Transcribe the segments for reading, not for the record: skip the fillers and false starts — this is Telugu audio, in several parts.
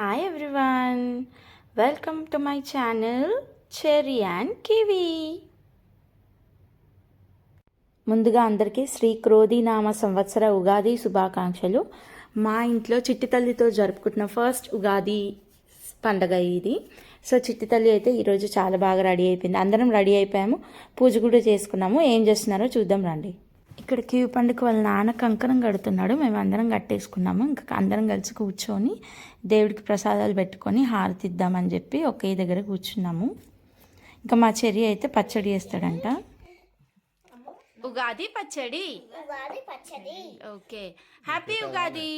Hi everyone, welcome to my channel cherry and kiwi. ముందుగా అందరికీ శ్రీ క్రోధినామ సంవత్సర ఉగాది శుభాకాంక్షలు. మా ఇంట్లో చిట్టి తల్లితో జరుపుకుంటున్న ఫస్ట్ ఉగాది పండగ ఇది. సో చిట్టి తల్లి అయితే ఈరోజు చాలా బాగా రెడీ అయిపోయింది. అందరం రెడీ అయిపోయాము, పూజ కూడా చేసుకున్నాము. ఏం చేస్తున్నారో చూద్దాం రండి. ఇక్కడ కివి పండుగ వాళ్ళ నాన్న కంకణం కడుతున్నాడు. మేము అందరం కట్టేసుకున్నాము. ఇంకా అందరం కలిసి కూర్చొని దేవుడికి ప్రసాదాలు పెట్టుకొని హారతి ఇద్దామని చెప్పి ఒకే దగ్గర కూర్చున్నాము. ఇంకా మా చెర్రీ అయితే పచ్చడి చేస్తాడంట. ఉగాది పచ్చడి. Okay, happy Ugadi.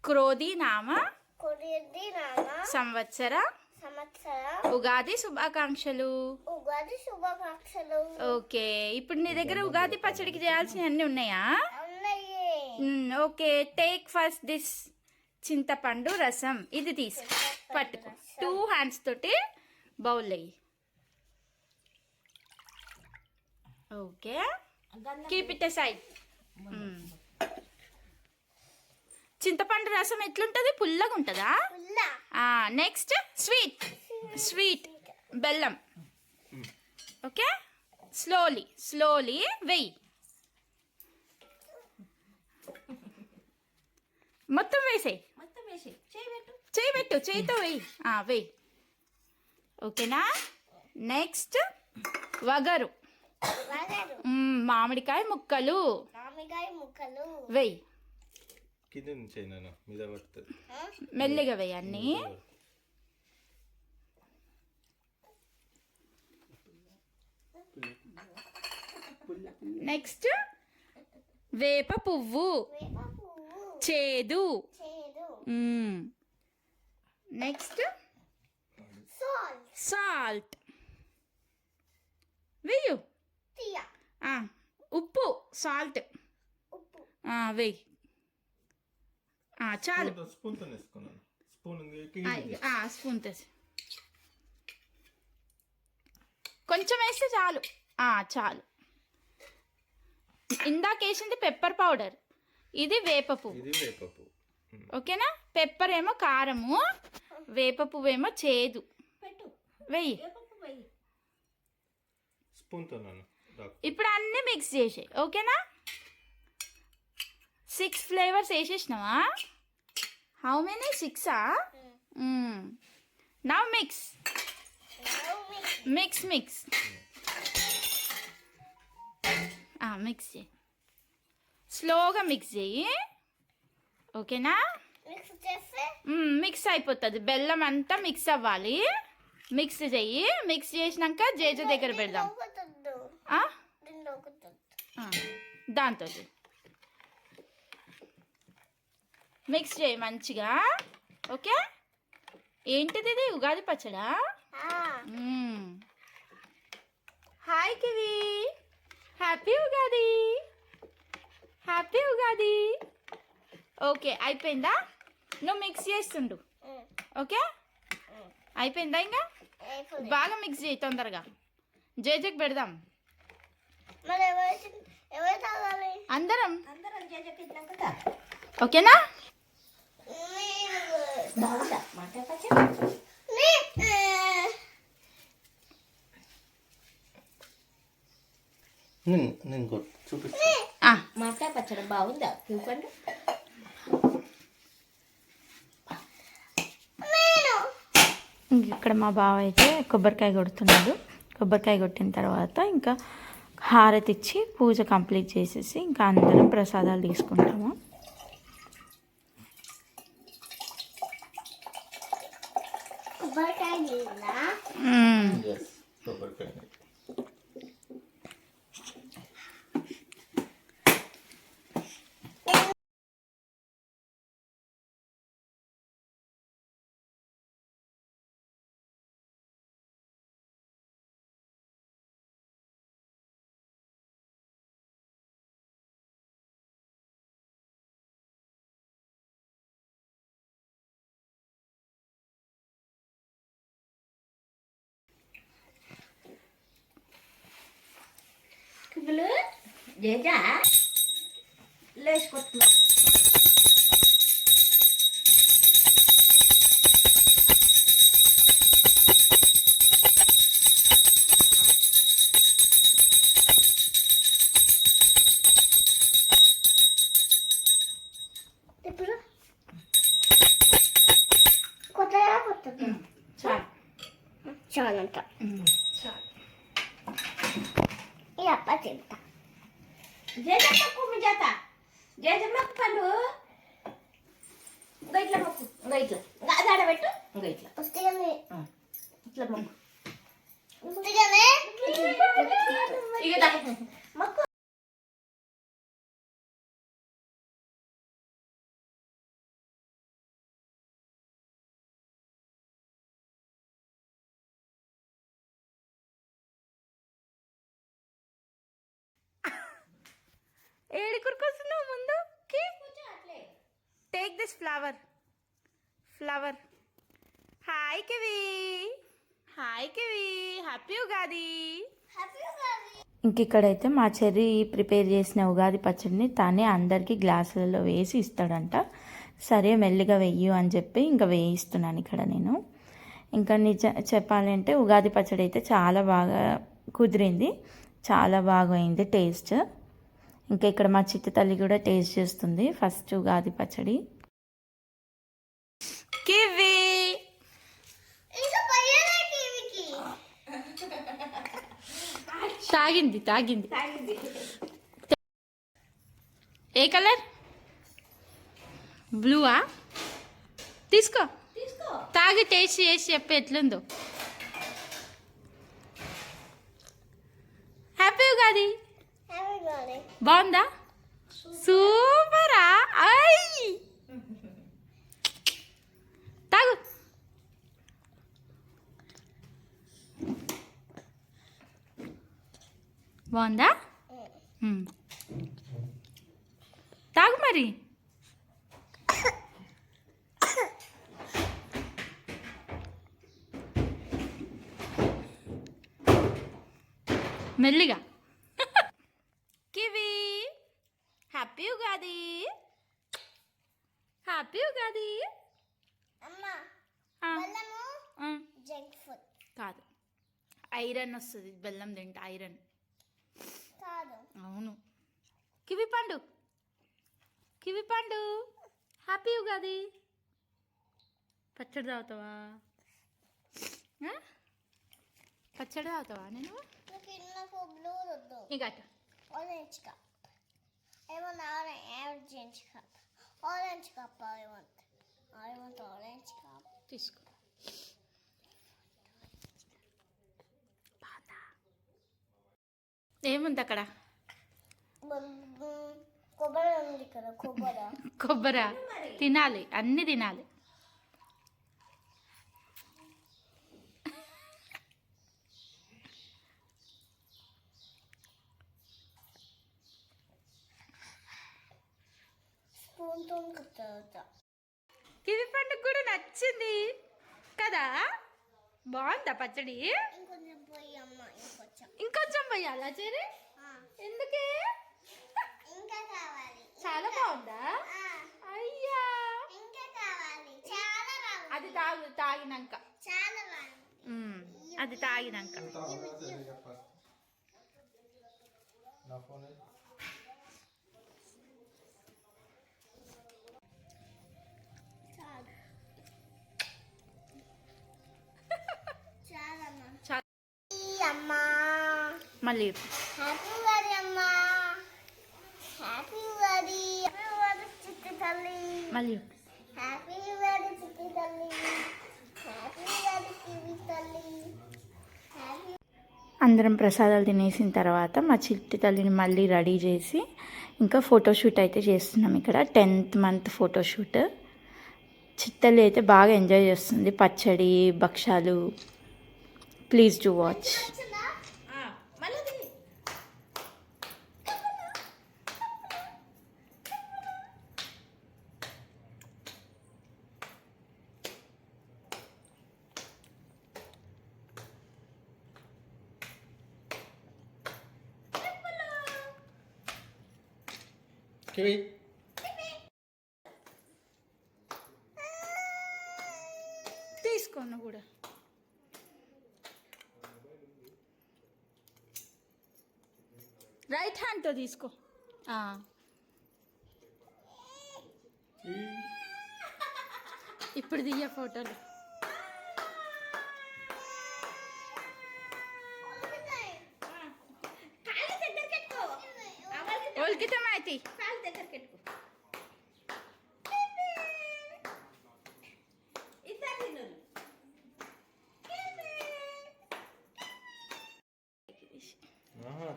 క్రోధి నామ సంవత్సర ఉగాది శుభాకాంక్షలు. ఓకే, ఇప్పుడు నీ దగ్గర ఉగాది పచ్చడికి చేయాల్సిన అన్ని ఉన్నాయా? ఓకే, టేక్ ఫస్ట్ దిస్ చింతపండు రసం. ఇది తీసుకో, పట్టుకో. 2 హ్యాండ్స్ తోటి బౌల్ అయ్యి. Okay, keep it side. చింతపండు రసం ఎట్లుంటుంది? పుల్లగా ఉంటుందా? నెక్స్ట్ స్వీట్ బెల్లం. ఓకే, స్లోలీ వెయ్యి. మొత్తం వేసేయి. చేయితో వెయ్యి. ఓకేనా? నెక్స్ట్ వగరు, మామిడికాయ ముక్కలు వెయ్యి. మెల్లిగా వెయ్యి అన్నీ. నెక్స్ట్ వేప పువ్వు, చేదు. నెక్స్ట్ సాల్ట్ వెయ్యు. ఉప్పు, సాల్ట్ వెయ్యి. చాలు. స్పూన్ కొంచెం వేస్తే చాలు. చాలు. ఇందాక వేసింది పెప్పర్ పౌడర్, ఇది వేప పువ్వు. ఓకేనా? పెప్పర్ ఏమో కారము, వేప పువ్వు ఏమో చేదు. వెయ్యి. ఇప్పుడు అన్నీ మిక్స్ చేసేయి. ఓకేనా? 6 ఫ్లేవర్స్ వేసేసినావా? How many? 6. Now mix. Mix చేయి. స్లోగా మిక్స్ చేయి. ఓకేనా? మిక్స్ అయిపోతుంది. బెల్లం అంతా మిక్స్ అవ్వాలి. మిక్స్ చెయ్యి. మిక్స్ చేసినాక జేజ దగ్గర పెడదాం. దాంతో మిక్స్ చేయి మంచిగా. ఓకే, ఏంటిది ఇది? ఉగాది పచ్చడా? Hi kiwi, happy Ugadi. Okay, అయిపోయిందా? నువ్వు మిక్స్ చేస్తుండు. ఓకే, అయిపోయిందా? ఇంకా బాగా మిక్స్ చేయి తొందరగా. జేజకి పెడదాం. అందరం. ఓకేనా? మామిడికాయ పచ్చడి బాగుందా? ఇక్కడ మా బావ అయితే కొబ్బరికాయ కొడుతున్నాడు. కొబ్బరికాయ కొట్టిన తర్వాత ఇంకా హారతి ఇచ్చి పూజ కంప్లీట్ చేసేసి ఇంకా అందరం ప్రసాదాలు తీసుకుంటాము. Jeja లేచిపోతున్నా. ఇప్పుడు కొత్తగా కొత్తది చాలు చాలంట చాలు. ఈ అప్ప తింటా జేజమ్మకు మీ చేత జేజమ్మకు పండు ఇంకా ఇట్లా మొక్కు, ఇంకా ఇట్లా ఇంకా అది ఆడబెట్టు, ఇంకా ఇట్లా పుస్తకమే ఇట్లా మొక్కు. పుస్తకమే ఇక దా. మొక్కు. ఏడి కురుకొస్తున్నావు ముందు take this flower flower. Hi kiwi, hi kiwi, happy Ugadi. ఇంక ఇక్కడైతే మా చెర్రీ ప్రిపేర్ చేసిన ఉగాది పచ్చడిని తానే అందరికీ గ్లాసులలో వేసి ఇస్తాడంట. సరే మెల్లిగా వెయ్యు అని చెప్పి ఇంకా వేయిస్తున్నాను ఇక్కడ నేను. ఇంకా చెప్పాలంటే ఉగాది పచ్చడి అయితే చాలా బాగా కుదిరింది, చాలా బాగా అయింది టేస్ట్. ఇంకా ఇక్కడ మా చిట్టి తల్లి కూడా టేస్ట్ చేస్తుంది ఫస్ట్ ఉగాది పచ్చడి. కివి తాగింది తాగింది. ఏ కలర్? బ్లూవా? తీసుకో తాగి టేస్ట్ చేసి చెప్పు ఎట్లుందో. హ్యాపీ ఉగాది. బాగుందా? సూపరా? ఐ తాగు. బాగుందా? తాగు మరి. మెల్లిగా. Kiwi happy Ugadi, happy Ugadi. Junk food కాదు, ఐరన్ వస్తుంది బెల్లం తింటే, ఐరన్ కాదు. అవును. కివి పండు, కివి పండు. హ్యాపీ ఉగాది. పచ్చడి తాగుతావా? పచ్చడి తాగుతావా నేను? బ్లూ వద్దు, ఇక orange cup. I want orange cup. Orange cup I want. I want orange cup. తీసుకో. ఏముంది అక్కడ? కొబ్బరి ఉంది కదా, కొబ్బరి. కొబ్బరి తినాలి, అన్నీ తినాలి. కివి పండు కూడా నచ్చింది కదా? బాగుందా పచ్చడి? ఇంకొంచెం పోయాలా చెరి? ఎందుకే? చాలా బాగుందా? అయ్యా అది తాగినాక, అది తాగినాక. మళ్ళీ హ్యాపీ ఉగాది అమ్మా, హ్యాపీ ఉగాది. హ్యాపీ ఉగాది చిట్టి తల్లి, మళ్ళీ హ్యాపీ ఉగాది చిట్టి తల్లి, హ్యాపీ ఉగాది కివి తల్లి. అందరం ప్రసాదాలు తినేసిన తర్వాత మా చిట్టి తల్లిని మళ్ళీ రెడీ చేసి ఇంకా ఫోటోషూట్ అయితే చేస్తున్నాం. ఇక్కడ 10th month ఫోటోషూట్. చిట్టల్లి అయితే బాగా ఎంజాయ్ చేస్తుంది పచ్చడి, భక్షాలు. Please do watch. Kiwi. తీసుకోను కూడా. రైట్ హ్యాండ్తో తీసుకో. ఇప్పుడు దియ్య ఫోటోలు. ఒలికితే మాతి కాలు దగ్గర పెట్టుకో.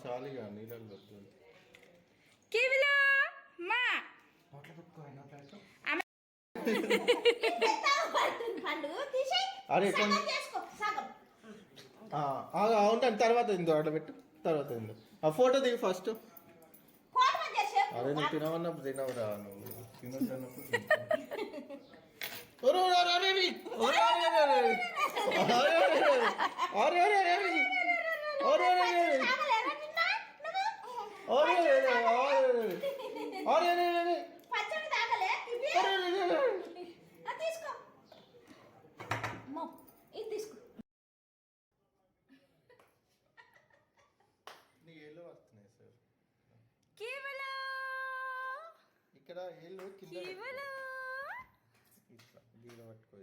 చాలుగా నీళ్ళలో కేవలం మా అరే అవును తర్వాత తిందో అట్లా పెట్టు తర్వాత తిందో ఆ ఫోటో దిగి ఫస్ట్. అరే నువ్వు తినవన్నప్పుడు తినవురా నువ్వు తినొద్దన్నప్పుడు ఏళ్ళు వస్తున్నాయి సార్ ఇక్కడ ఏళ్ళు కింద ఇట్లా దీని పట్టుకో.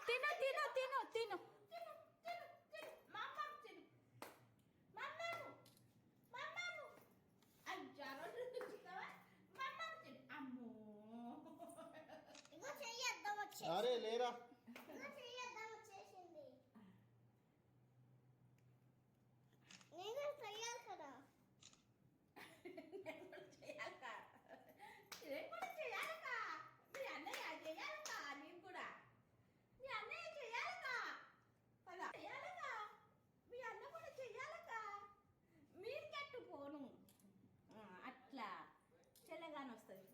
తిను తిను తిను తిను. అరే లేరా అట్లా చెల్లగానే వస్తుంది.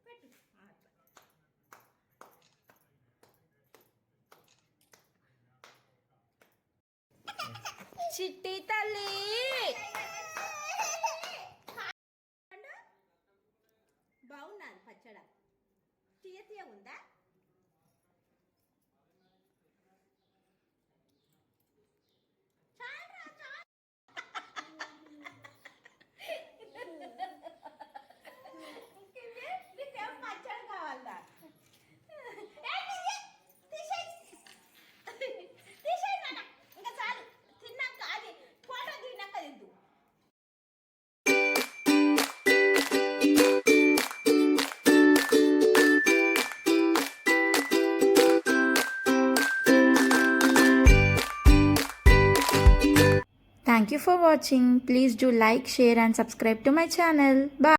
పెట్టు అట్లా. చిట్టి తల్లి బాగున్నాను. పచ్చడ తీయ తీయ ఉందా? పచ్చడి కావాలా? ఇంకా చాలు. తిన్నాక అది ఫోటో తిన్నాక తిద్దు. Thank you for watching. Please do like, share and subscribe to my channel. Bye.